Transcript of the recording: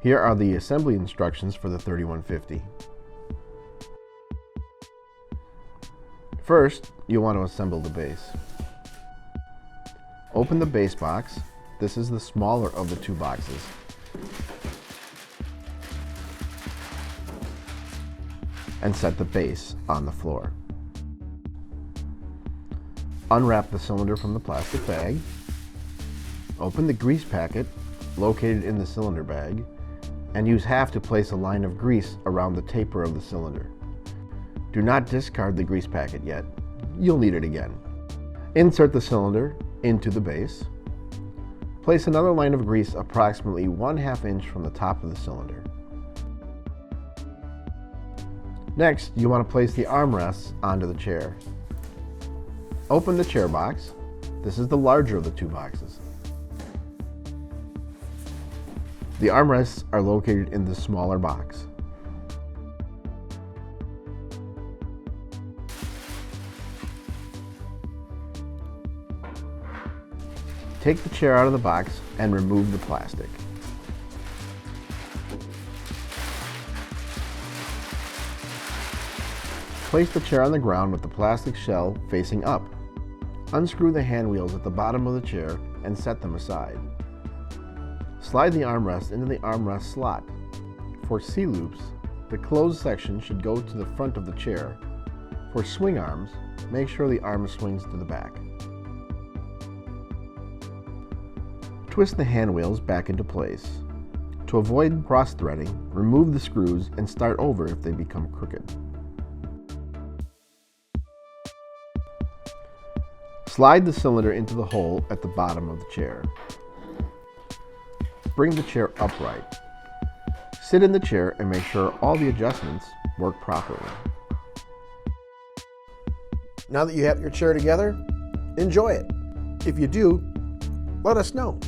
Here are the assembly instructions for the 3150. First, you'll want to assemble the base. Open the base box. This is the smaller of the two boxes. And set the base on the floor. Unwrap the cylinder from the plastic bag. Open the grease packet located in the cylinder bag and use half to place a line of grease around the taper of the cylinder. Do not discard the grease packet yet. You'll need it again. Insert the cylinder into the base. Place another line of grease approximately 1/2 inch from the top of the cylinder. Next, you want to place the armrests onto the chair. Open the chair box. This is the larger of the two boxes. The armrests are located in the smaller box. Take the chair out of the box and remove the plastic. Place the chair on the ground with the plastic shell facing up. Unscrew the hand wheels at the bottom of the chair and set them aside. Slide the armrest into the armrest slot. For C-loops, the closed section should go to the front of the chair. For swing arms, make sure the arm swings to the back. Twist the hand wheels back into place. To avoid cross-threading, remove the screws and start over if they become crooked. Slide the cylinder into the hole at the bottom of the chair. Bring the chair upright. Sit in the chair and make sure all the adjustments work properly. Now that you have your chair together, enjoy it. If you do, let us know.